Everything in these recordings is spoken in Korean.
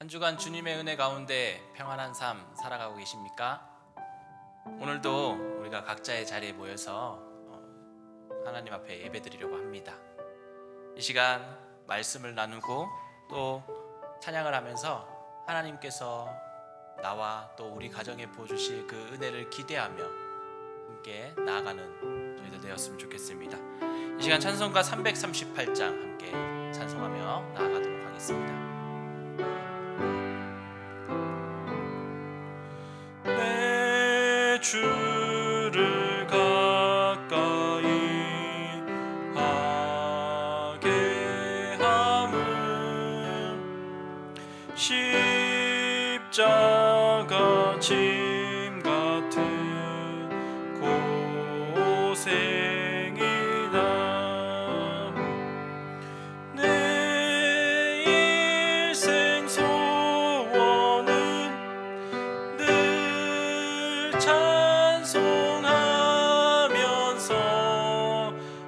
한 주간 주님의 은혜 가운데 평안한 삶 살아가고 계십니까? 오늘도 우리가 각자의 자리에 모여서 하나님 앞에 예배드리려고 합니다. 이 시간 말씀을 나누고 또 찬양을 하면서 하나님께서 나와 또 우리 가정에 부어주실 그 은혜를 기대하며 함께 나아가는 저희들 되었으면 좋겠습니다. 이 시간 찬송가 338장 함께 찬송하며 나아가도록 하겠습니다. 내 주를 가까이 하게 함은 십자가 짐 같은 고생이다. 내 일생 소원은 늘 찬송하면서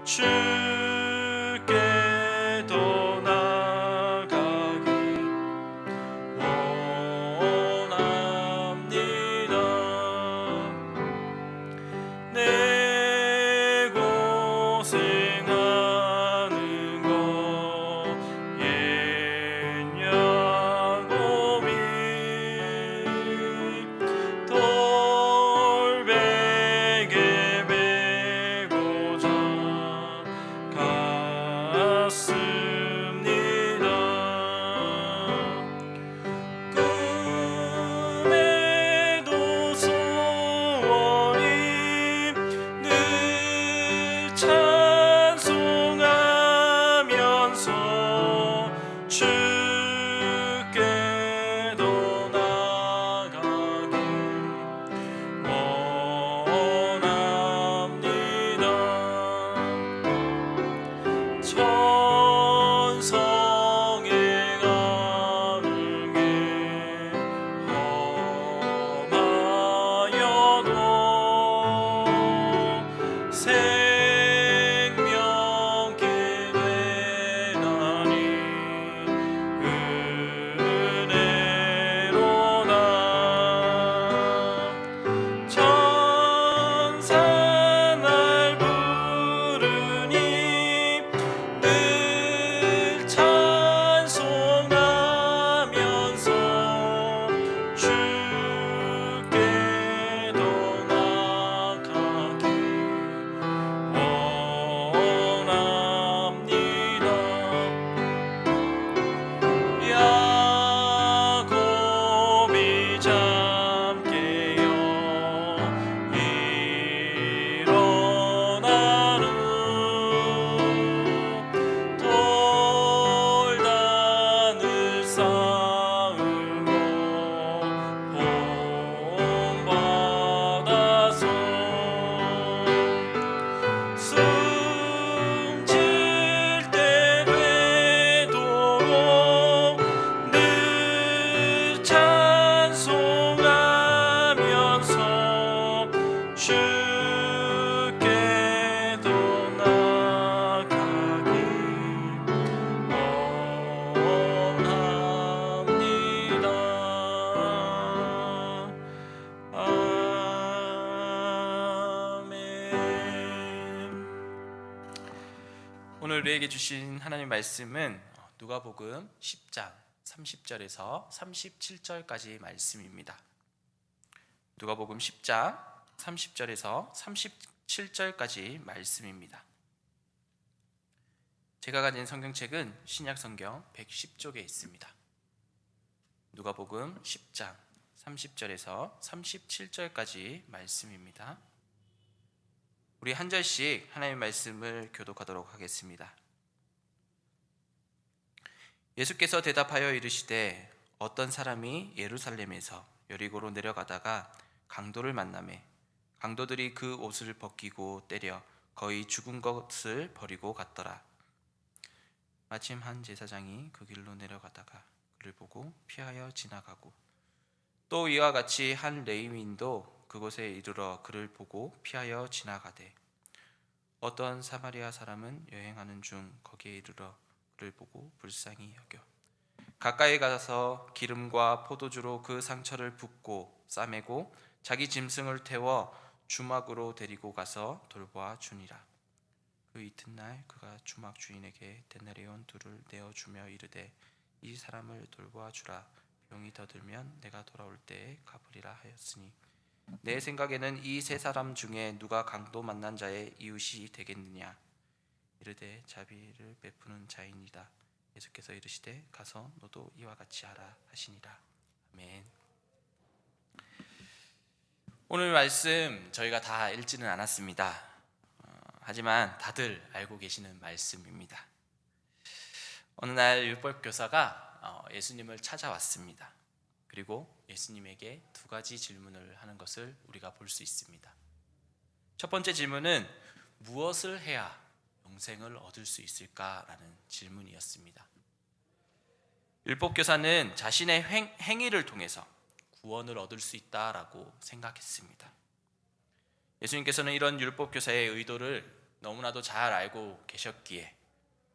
주께 더 나아가기 원합니다. 내 고생하는 것 옛 야곱이 돌베개 메고자 갔습니다. 꿈에도 소원이 늘 찬송하면서 주께 더 나아가기 원합니다. 천성에 가는 게 험하여도 생명게 되나니 은혜로다. 천사 날 부르니 늘 찬송하면서 주께 더 나아가기 원합니다. 야곱이 잠 깨어 일어나루 돌단을 쌓으고 본받아서 숨질 때 되도록 늘 찬송하면서 주께 더 나아가기 원합니다. 아멘. 오늘 우리에게 주신 하나님 말씀은 누가복음 10장 30절에서 37절까지 말씀입니다. 누가복음 10장 30절에서 37절까지 말씀입니다. 제가 가진 성경책은 신약성경 110쪽에 있습니다. 누가복음 10장 30절에서 37절까지 말씀입니다. 우리 한 절씩 하나님의 말씀을 교독하도록 하겠습니다. 예수께서 대답하여 이르시되 어떤 사람이 예루살렘에서 여리고로 내려가다가 강도를 만나매 강도들이 그 옷을 벗기고 때려 거의 죽은 것을 버리고 갔더라. 마침 한 제사장이 그 길로 내려가다가 그를 보고 피하여 지나가고 또 이와 같이 한 레위인도 그곳에 이르러 그를 보고 피하여 지나가되 어떠한 사마리아 사람은 여행하는 중 거기에 이르러 그를 보고 불쌍히 여겨 가까이 가서 기름과 포도주로 그 상처를 붓고 싸매고 자기 짐승을 태워 주막으로 데리고 가서 돌보아 주니라. 그 이튿날 그가 주막 주인에게 데나리온 둘을 내어 주며 이르되 이 사람을 돌보아 주라. 병이 더 들면 내가 돌아올 때에 갚으리라 하였으니 내 생각에는 이 세 사람 중에 누가 강도 만난 자의 이웃이 되겠느냐. 이르되 자비를 베푸는 자이니이다. 예수께서 이르시되 가서 너도 이와 같이 하라 하시니라. 아멘. 오늘 말씀 저희가 다 읽지는 않았습니다. 하지만 다들 알고 계시는 말씀입니다. 어느 날 율법교사가 예수님을 찾아왔습니다. 그리고 예수님에게 두 가지 질문을 하는 것을 우리가 볼 수 있습니다. 첫 번째 질문은 무엇을 해야 영생을 얻을 수 있을까라는 질문이었습니다. 율법교사는 자신의 행위를 통해서 구원을 얻을 수 있다라고 생각했습니다. 예수님께서는 이런 율법교사의 의도를 너무나도 잘 알고 계셨기에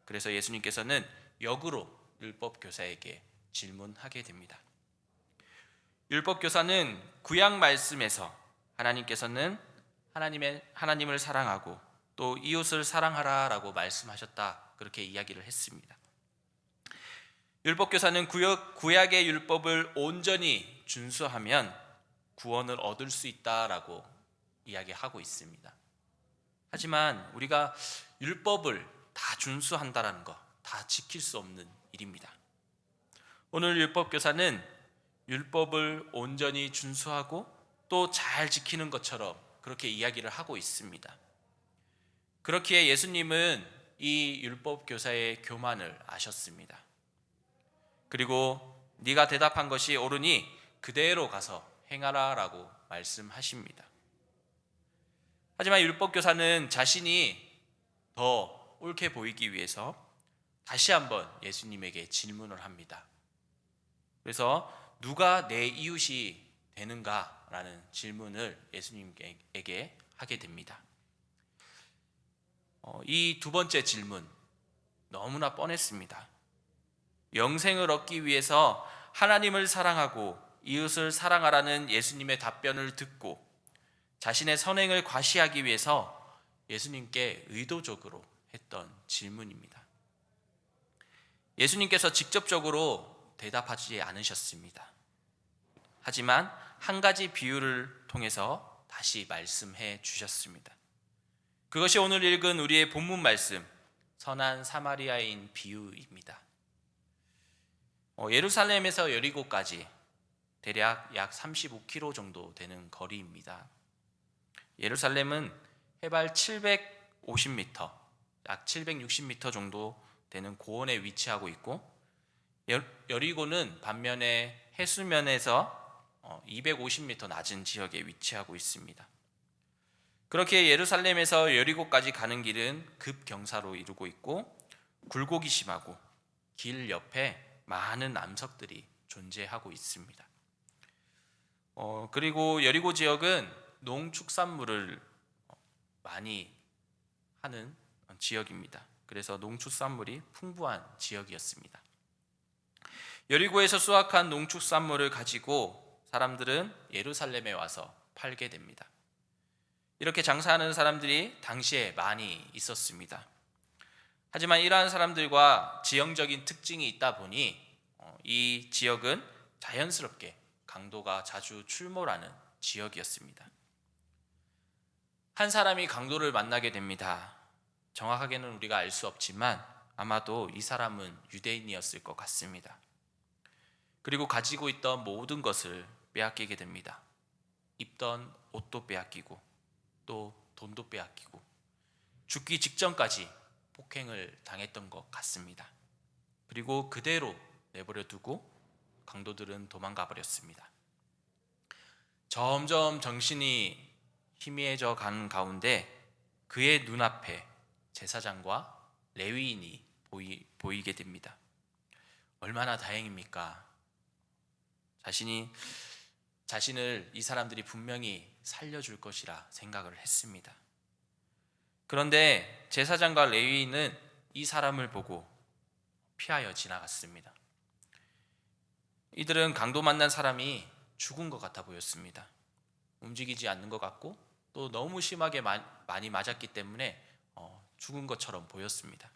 그래서 예수님께서는 역으로 율법교사에게 질문하게 됩니다. 율법교사는 구약 말씀에서 하나님께서는 하나님을 사랑하고 또 이웃을 사랑하라라고 말씀하셨다, 그렇게 이야기를 했습니다. 율법교사는 구약의 율법을 온전히 준수하면 구원을 얻을 수 있다라고 이야기하고 있습니다. 하지만 우리가 율법을 다 준수한다라는 거, 다 지킬 수 없는 일입니다. 오늘 율법교사는 율법을 온전히 준수하고 또 잘 지키는 것처럼 그렇게 이야기를 하고 있습니다. 그렇기에 예수님은 이 율법교사의 교만을 아셨습니다. 그리고 네가 대답한 것이 옳으니 그대로 가서 행하라라고 말씀하십니다. 하지만 율법교사는 자신이 더 옳게 보이기 위해서 다시 한번 예수님에게 질문을 합니다. 그래서 누가 내 이웃이 되는가라는 질문을 예수님에게 하게 됩니다. 이 두 번째 질문 너무나 뻔했습니다. 영생을 얻기 위해서 하나님을 사랑하고 이웃을 사랑하라는 예수님의 답변을 듣고 자신의 선행을 과시하기 위해서 예수님께 의도적으로 했던 질문입니다. 예수님께서 직접적으로 대답하지 않으셨습니다. 하지만 한 가지 비유를 통해서 다시 말씀해 주셨습니다. 그것이 오늘 읽은 우리의 본문 말씀, 선한 사마리아인 비유입니다. 예루살렘에서 여리고까지 대략 약 35km 정도 되는 거리입니다. 예루살렘은 해발 750m, 약 760m 정도 되는 고원에 위치하고 있고, 여리고는 반면에 해수면에서 250m 낮은 지역에 위치하고 있습니다. 그렇게 예루살렘에서 여리고까지 가는 길은 급경사로 이루고 있고 굴곡이 심하고 길 옆에 많은 암석들이 존재하고 있습니다. 그리고 여리고 지역은 농축산물을 많이 하는 지역입니다. 그래서 농축산물이 풍부한 지역이었습니다. 여리고에서 수확한 농축산물을 가지고 사람들은 예루살렘에 와서 팔게 됩니다. 이렇게 장사하는 사람들이 당시에 많이 있었습니다. 하지만 이러한 사람들과 지형적인 특징이 있다 보니 이 지역은 자연스럽게 강도가 자주 출몰하는 지역이었습니다. 한 사람이 강도를 만나게 됩니다. 정확하게는 우리가 알 수 없지만 아마도 이 사람은 유대인이었을 것 같습니다. 그리고 가지고 있던 모든 것을 빼앗기게 됩니다. 입던 옷도 빼앗기고 또 돈도 빼앗기고 죽기 직전까지 폭행을 당했던 것 같습니다. 그리고 그대로 내버려 두고 강도들은 도망가 버렸습니다. 점점 정신이 희미해져 가는 가운데 그의 눈앞에 제사장과 레위인이 보이게 됩니다. 얼마나 다행입니까? 자신을 이 사람들이 분명히 살려줄 것이라 생각을 했습니다. 그런데 제사장과 레위인은 이 사람을 보고 피하여 지나갔습니다. 이들은 강도 만난 사람이 죽은 것 같아 보였습니다. 움직이지 않는 것 같고 또 너무 심하게 많이 맞았기 때문에 죽은 것처럼 보였습니다.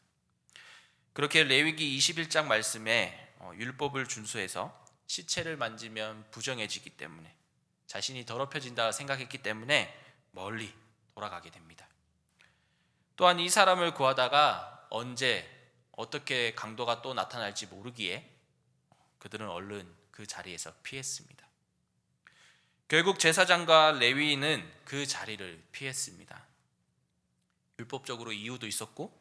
그렇게 레위기 21장 말씀에 율법을 준수해서 시체를 만지면 부정해지기 때문에 자신이 더럽혀진다 생각했기 때문에 멀리 돌아가게 됩니다. 또한 이 사람을 구하다가 언제 어떻게 강도가 또 나타날지 모르기에 그들은 얼른 그 자리에서 피했습니다. 결국 제사장과 레위인은 그 자리를 피했습니다. 율법적으로 이유도 있었고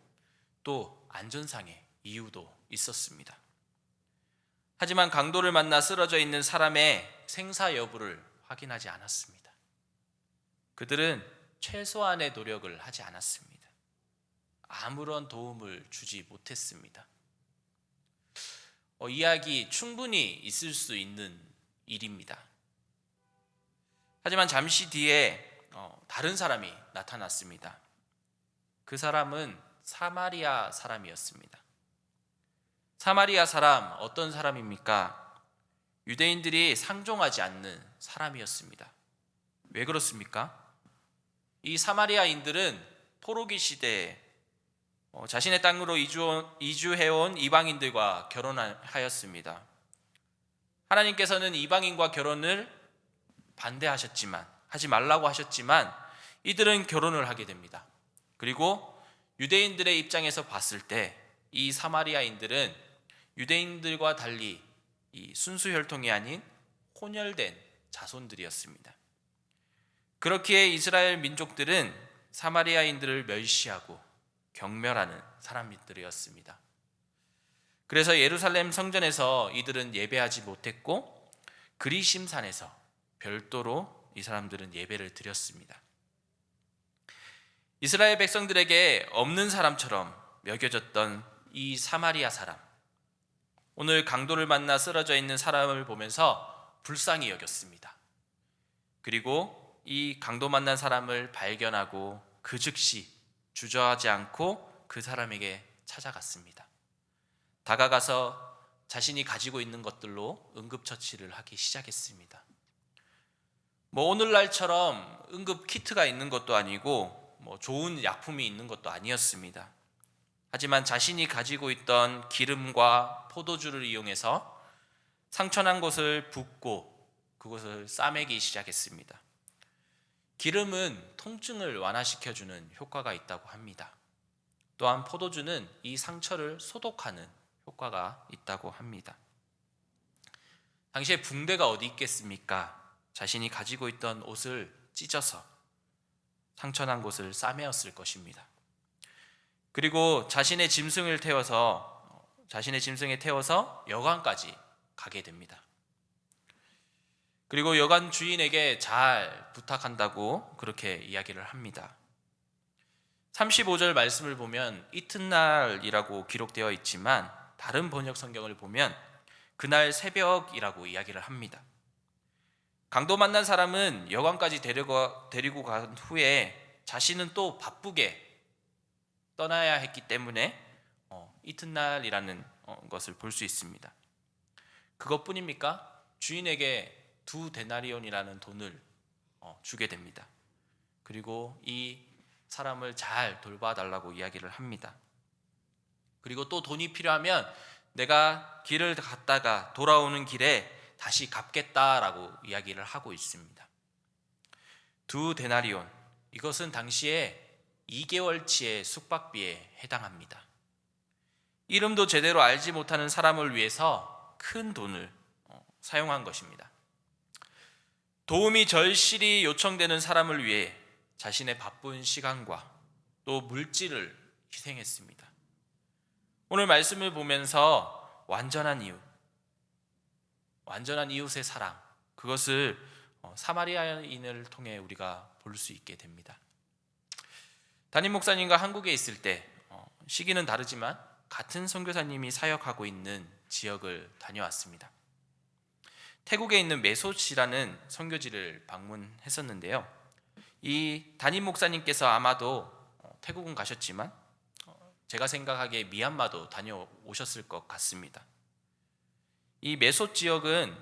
또 안전상의 이유도 있었습니다. 하지만 강도를 만나 쓰러져 있는 사람의 생사 여부를 확인하지 않았습니다. 그들은 최소한의 노력을 하지 않았습니다. 아무런 도움을 주지 못했습니다. 이야기 충분히 있을 수 있는 일입니다. 하지만 잠시 뒤에 다른 사람이 나타났습니다. 그 사람은 사마리아 사람이었습니다. 사마리아 사람, 어떤 사람입니까? 유대인들이 상종하지 않는 사람이었습니다. 왜 그렇습니까? 이 사마리아인들은 포로기 시대에 자신의 땅으로 이주해온 이방인들과 결혼하였습니다. 하나님께서는 이방인과 결혼을 반대하셨지만, 하지 말라고 하셨지만 이들은 결혼을 하게 됩니다. 그리고 유대인들의 입장에서 봤을 때 이 사마리아인들은 유대인들과 달리 이 순수 혈통이 아닌 혼혈된 자손들이었습니다. 그렇기에 이스라엘 민족들은 사마리아인들을 멸시하고 경멸하는 사람들이었습니다. 그래서 예루살렘 성전에서 이들은 예배하지 못했고 그리심산에서 별도로 이 사람들은 예배를 드렸습니다. 이스라엘 백성들에게 없는 사람처럼 여겨졌던 이 사마리아 사람, 오늘 강도를 만나 쓰러져 있는 사람을 보면서 불쌍히 여겼습니다. 그리고 이 강도 만난 사람을 발견하고 그 즉시 주저하지 않고 그 사람에게 찾아갔습니다. 다가가서 자신이 가지고 있는 것들로 응급처치를 하기 시작했습니다. 오늘날처럼 응급 키트가 있는 것도 아니고 좋은 약품이 있는 것도 아니었습니다. 하지만 자신이 가지고 있던 기름과 포도주를 이용해서 상처난 곳을 붓고 그곳을 싸매기 시작했습니다. 기름은 통증을 완화시켜주는 효과가 있다고 합니다. 또한 포도주는 이 상처를 소독하는 효과가 있다고 합니다. 당시에 붕대가 어디 있겠습니까? 자신이 가지고 있던 옷을 찢어서 상처난 곳을 싸매었을 것입니다. 그리고 자신의 짐승에 태워서 여관까지 가게 됩니다. 그리고 여관 주인에게 잘 부탁한다고 그렇게 이야기를 합니다. 35절 말씀을 보면 이튿날이라고 기록되어 있지만 다른 번역 성경을 보면 그날 새벽이라고 이야기를 합니다. 강도 만난 사람은 여관까지 데리고 간 후에 자신은 또 바쁘게 떠나야 했기 때문에 이튿날이라는 것을 볼 수 있습니다. 그것뿐입니까? 주인에게 2데나리온이라는 돈을 주게 됩니다. 그리고 이 사람을 잘 돌봐달라고 이야기를 합니다. 그리고 또 돈이 필요하면 내가 길을 갔다가 돌아오는 길에 다시 갚겠다라고 이야기를 하고 있습니다. 2데나리온, 이것은 당시에 2개월치의 숙박비에 해당합니다. 이름도 제대로 알지 못하는 사람을 위해서 큰 돈을 사용한 것입니다. 도움이 절실히 요청되는 사람을 위해 자신의 바쁜 시간과 또 물질을 희생했습니다. 오늘 말씀을 보면서 완전한 이웃의 사랑, 그것을 사마리아인을 통해 우리가 볼 수 있게 됩니다. 담임 목사님과 한국에 있을 때 시기는 다르지만 같은 선교사님이 사역하고 있는 지역을 다녀왔습니다. 태국에 있는 메소시라는 선교지를 방문했었는데요. 이 담임 목사님께서 아마도 태국은 가셨지만 제가 생각하기에 미얀마도 다녀오셨을 것 같습니다. 이 메소 지역은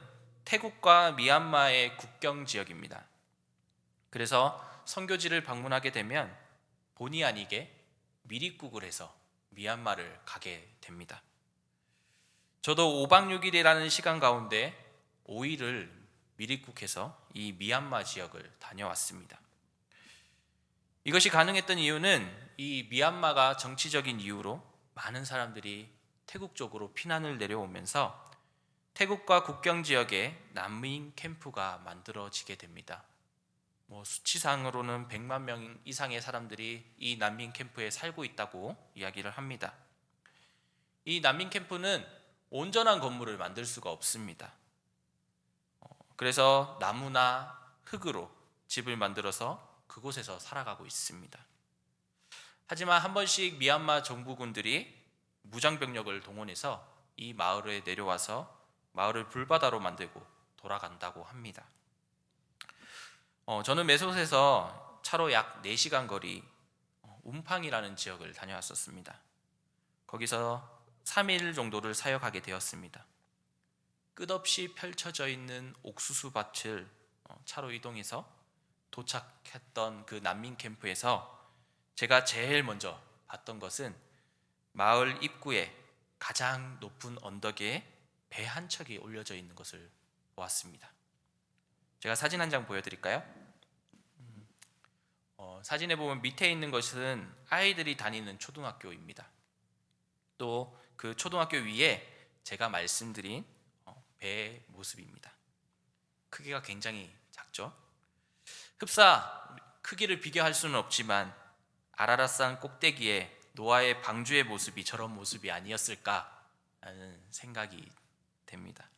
태국과 미얀마의 국경 지역입니다. 그래서 선교지를 방문하게 되면 본의 아니게 미리국을 해서 미얀마를 가게 됩니다. 저도 5박 6일이라는 시간 가운데 5일을 미리국해서 이 미얀마 지역을 다녀왔습니다. 이것이 가능했던 이유는 이 미얀마가 정치적인 이유로 많은 사람들이 태국 쪽으로 피난을 내려오면서 태국과 국경 지역에 난민 캠프가 만들어지게 됩니다. 수치상으로는 100만 명 이상의 사람들이 이 난민 캠프에 살고 있다고 이야기를 합니다. 이 난민 캠프는 온전한 건물을 만들 수가 없습니다. 그래서 나무나 흙으로 집을 만들어서 그곳에서 살아가고 있습니다. 하지만 한 번씩 미얀마 정부군들이 무장병력을 동원해서 이 마을에 내려와서 마을을 불바다로 만들고 돌아간다고 합니다. 저는 메소스에서 차로 약 4시간 거리 움팡이라는 지역을 다녀왔었습니다. 거기서 3일 정도를 사역하게 되었습니다. 끝없이 펼쳐져 있는 옥수수 밭을 차로 이동해서 도착했던 그 난민 캠프에서 제가 제일 먼저 봤던 것은 마을 입구에 가장 높은 언덕에 배 한 척이 올려져 있는 것을 보았습니다. 제가 사진 한 장 보여드릴까요? 사진에 보면 밑에 있는 것은 아이들이 다니는 초등학교입니다. 또 그 초등학교 위에 제가 말씀드린 배의 모습입니다. 크기가 굉장히 작죠? 흡사 크기를 비교할 수는 없지만 아라랏산 꼭대기에 노아의 방주의 모습이 저런 모습이 아니었을까 하는 생각이 됩니다.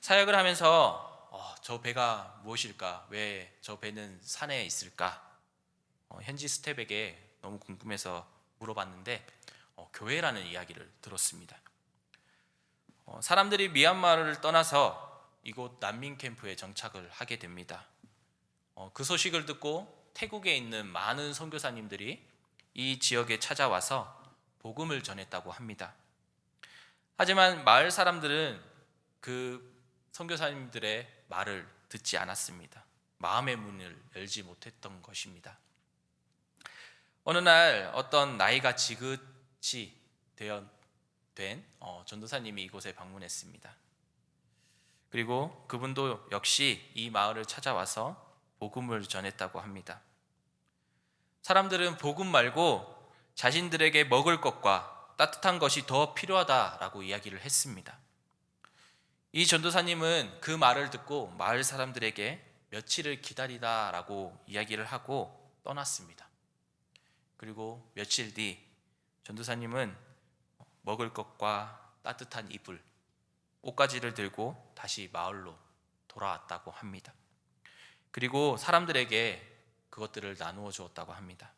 사역을 하면서 저 배가 무엇일까? 왜 저 배는 산에 있을까? 현지 스텝에게 너무 궁금해서 물어봤는데 교회라는 이야기를 들었습니다. 사람들이 미얀마를 떠나서 이곳 난민 캠프에 정착을 하게 됩니다. 그 소식을 듣고 태국에 있는 많은 선교사님들이 이 지역에 찾아와서 복음을 전했다고 합니다. 하지만 마을 사람들은 그 선교사님들의 말을 듣지 않았습니다. 마음의 문을 열지 못했던 것입니다. 어느 날 어떤 나이가 지긋이 된 전도사님이 이곳에 방문했습니다. 그리고 그분도 역시 이 마을을 찾아와서 복음을 전했다고 합니다. 사람들은 복음 말고 자신들에게 먹을 것과 따뜻한 것이 더 필요하다라고 이야기를 했습니다. 이 전도사님은 그 말을 듣고 마을 사람들에게 며칠을 기다리다라고 이야기를 하고 떠났습니다. 그리고 며칠 뒤 전도사님은 먹을 것과 따뜻한 이불, 옷가지를 들고 다시 마을로 돌아왔다고 합니다. 그리고 사람들에게 그것들을 나누어 주었다고 합니다.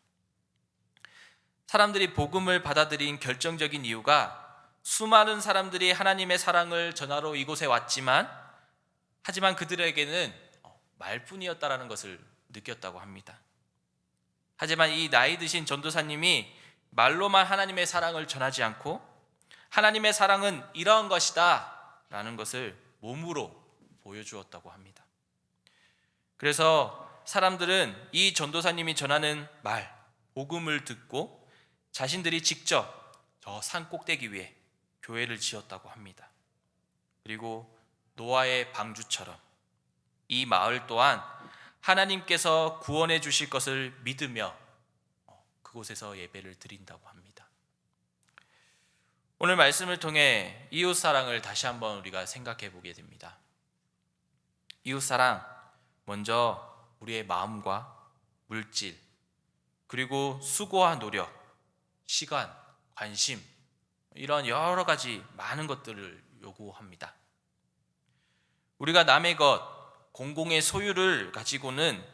사람들이 복음을 받아들인 결정적인 이유가 수많은 사람들이 하나님의 사랑을 전하러 이곳에 왔지만 하지만 그들에게는 말뿐이었다라는 것을 느꼈다고 합니다. 하지만 이 나이 드신 전도사님이 말로만 하나님의 사랑을 전하지 않고 하나님의 사랑은 이러한 것이다 라는 것을 몸으로 보여주었다고 합니다. 그래서 사람들은 이 전도사님이 전하는 말, 복음을 듣고 자신들이 직접 저 산 꼭대기 위에 교회를 지었다고 합니다. 그리고 노아의 방주처럼 이 마을 또한 하나님께서 구원해 주실 것을 믿으며 그곳에서 예배를 드린다고 합니다. 오늘 말씀을 통해 이웃사랑을 다시 한번 우리가 생각해 보게 됩니다. 이웃사랑, 먼저 우리의 마음과 물질, 그리고 수고와 노력, 시간, 관심, 이런 여러 가지 많은 것들을 요구합니다. 우리가 남의 것, 공공의 소유를 가지고는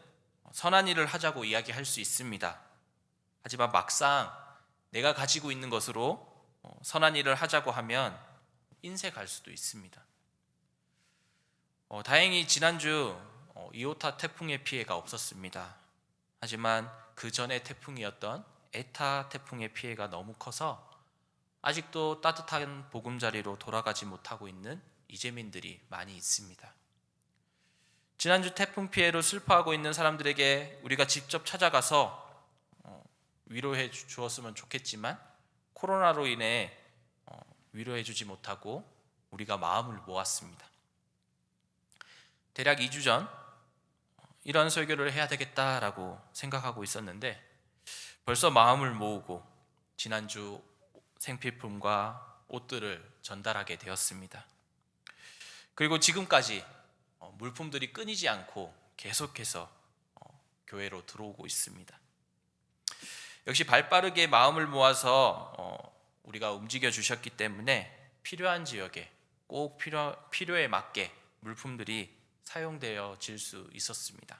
선한 일을 하자고 이야기할 수 있습니다. 하지만 막상 내가 가지고 있는 것으로 선한 일을 하자고 하면 인색할 수도 있습니다. 다행히 지난주 이오타 태풍의 피해가 없었습니다. 하지만 그 전에 태풍이었던 에타 태풍의 피해가 너무 커서 아직도 따뜻한 보금자리로 돌아가지 못하고 있는 이재민들이 많이 있습니다. 지난주 태풍 피해로 슬퍼하고 있는 사람들에게 우리가 직접 찾아가서 위로해 주었으면 좋겠지만 코로나로 인해 위로해 주지 못하고 우리가 마음을 모았습니다. 대략 2주 전 이런 설교를 해야 되겠다라고 생각하고 있었는데 벌써 마음을 모으고 지난주 생필품과 옷들을 전달하게 되었습니다. 그리고 지금까지 물품들이 끊이지 않고 계속해서 교회로 들어오고 있습니다. 역시 발빠르게 마음을 모아서 우리가 움직여 주셨기 때문에 필요한 지역에 꼭 필요에 맞게 물품들이 사용되어질 수 있었습니다.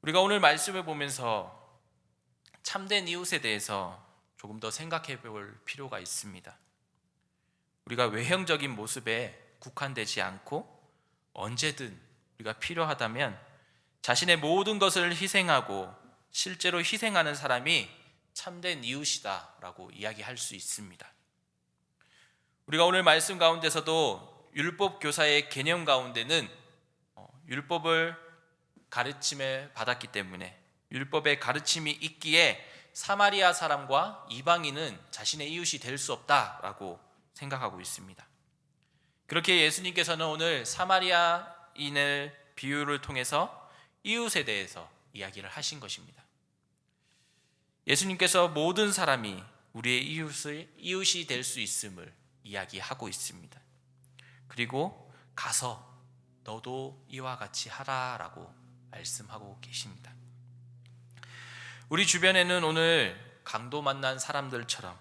우리가 오늘 말씀을 보면서 참된 이웃에 대해서 조금 더 생각해 볼 필요가 있습니다. 우리가 외형적인 모습에 국한되지 않고 언제든 우리가 필요하다면 자신의 모든 것을 희생하고 실제로 희생하는 사람이 참된 이웃이다라고 이야기할 수 있습니다. 우리가 오늘 말씀 가운데서도 율법 교사의 개념 가운데는 율법을 가르침에 받았기 때문에 율법의 가르침이 있기에 사마리아 사람과 이방인은 자신의 이웃이 될 수 없다라고 생각하고 있습니다. 그렇게 예수님께서는 오늘 사마리아인을 비유를 통해서 이웃에 대해서 이야기를 하신 것입니다. 예수님께서 모든 사람이 우리의 이웃이 될 수 있음을 이야기하고 있습니다. 그리고 가서 너도 이와 같이 하라라고 말씀하고 계십니다. 우리 주변에는 오늘 강도 만난 사람들처럼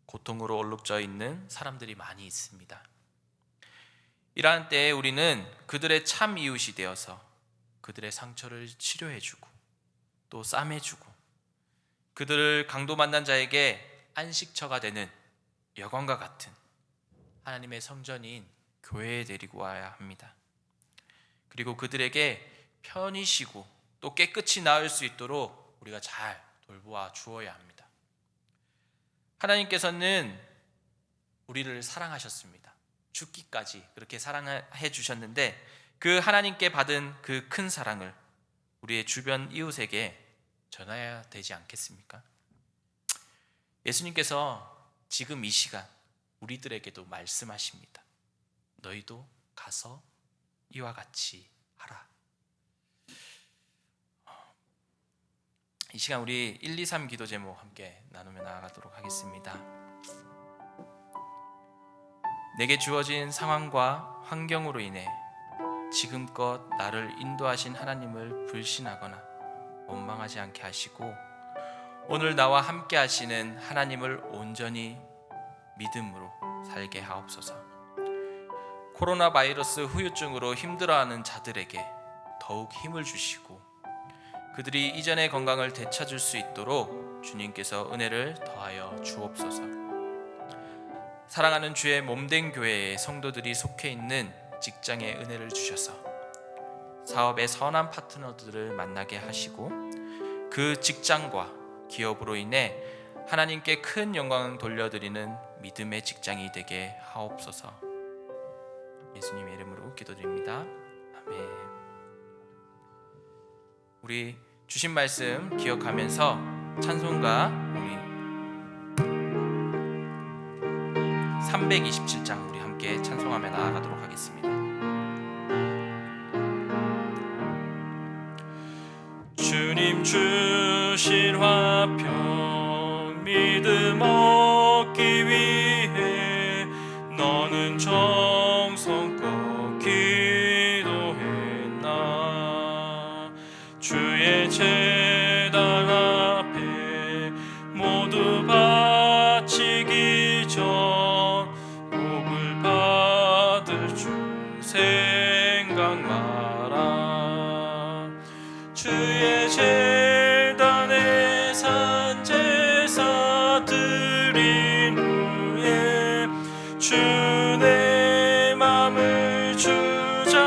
고통으로 얼룩져 있는 사람들이 많이 있습니다. 이러한 때에 우리는 그들의 참 이웃이 되어서 그들의 상처를 치료해주고 또 싸매주고 그들을 강도 만난 자에게 안식처가 되는 여관과 같은 하나님의 성전인 교회에 데리고 와야 합니다. 그리고 그들에게 편히 쉬고 또 깨끗이 나을 수 있도록 우리가 잘 돌보아 주어야 합니다. 하나님께서는 우리를 사랑하셨습니다. 죽기까지 그렇게 사랑해 주셨는데 그 하나님께 받은 그 큰 사랑을 우리의 주변 이웃에게 전해야 되지 않겠습니까? 예수님께서 지금 이 시간 우리들에게도 말씀하십니다. 너희도 가서 이와 같이 하라. 이 시간 우리 1, 2, 3 기도 제목 함께 나누며 나아가도록 하겠습니다. 내게 주어진 상황과 환경으로 인해 지금껏 나를 인도하신 하나님을 불신하거나 원망하지 않게 하시고 오늘 나와 함께 하시는 하나님을 온전히 믿음으로 살게 하옵소서. 코로나 바이러스 후유증으로 힘들어하는 자들에게 더욱 힘을 주시고 그들이 이전의 건강을 되찾을 수 있도록 주님께서 은혜를 더하여 주옵소서. 사랑하는 주의 몸된 교회에 성도들이 속해 있는 직장에 은혜를 주셔서 사업의 선한 파트너들을 만나게 하시고 그 직장과 기업으로 인해 하나님께 큰 영광을 돌려드리는 믿음의 직장이 되게 하옵소서. 예수님의 이름으로 기도드립니다. 아멘. 우리 주신 말씀 기억하면서 찬송가 우리 327장 우리 함께 찬송하며 나아가도록 하겠습니다. 주님 주신 화평 믿음 얻기 위해 너는 정성껏 기도했나. 주의 제단 앞에 모두 바치기 전 복을 받을 줄 생각 마라. 주의 제단에 산제사 드린 후에 주의 맘을 주장하니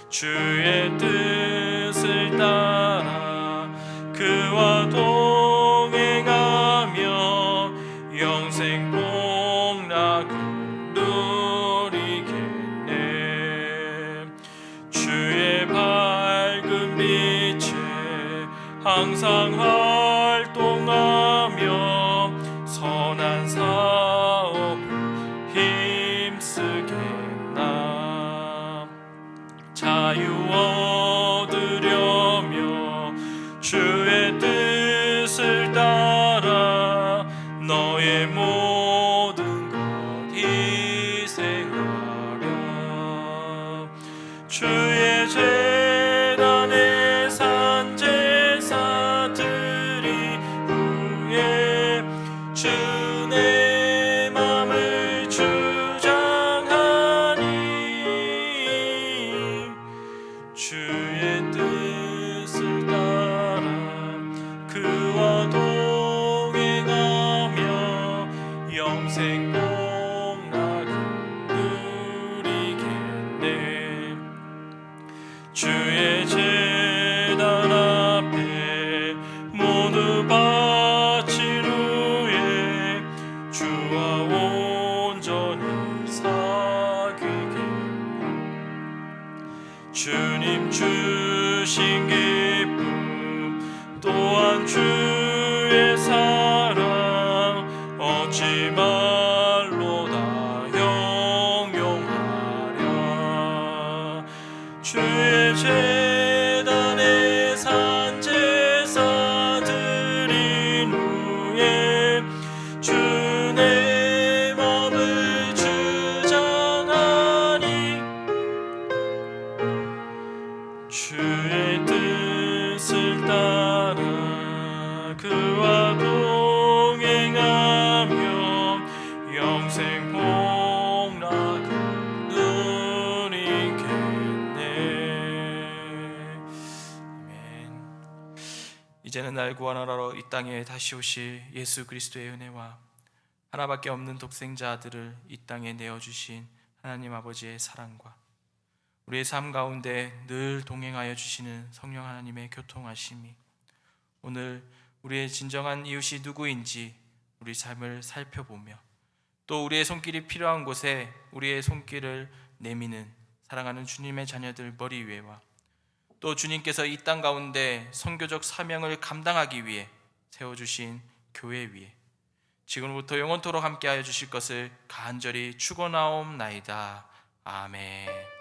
주의 뜻을 따라 그와 항상 활동하며 선한 사업 힘쓰겠나. 자유 얻으려며 주의 뜻을 따라 너의 모든 것 희생하라. 주의 재단에 산 제사드리 후에 주 내 맘을 주장하니 주의 뜻을 따라 그와 동행하며 영생 복락을 누리겠네. 주의 제단 앞에 모두 바친 후에 주와 온전히 사귀겠네. 주님 주신 기쁨 또한 주의 사랑 어찌 말로 다 형용하랴. 주의 재단에 산 제사 드린 후에 주 내 맘을 주장하니 주의 뜻을 따라 그와 동행하며 영생 복락을 누리겠네. 아멘. 이제는 날 구원하러 이 땅에 다시 오실 예수 그리스도의 은혜와 하나밖에 없는 독생자 아들을 이 땅에 내어주신 하나님 아버지의 사랑과 우리의 삶 가운데 늘 동행하여 주시는 성령 하나님의 교통하심이 오늘 우리의 진정한 이웃이 누구인지 우리 삶을 살펴보며 또 우리의 손길이 필요한 곳에 우리의 손길을 내미는 사랑하는 주님의 자녀들 머리 위에와 또 주님께서 이 땅 가운데 선교적 사명을 감당하기 위해 세워주신 교회 위에 지금부터 영원토록 함께하여 주실 것을 간절히 축원하옵나이다. 아멘.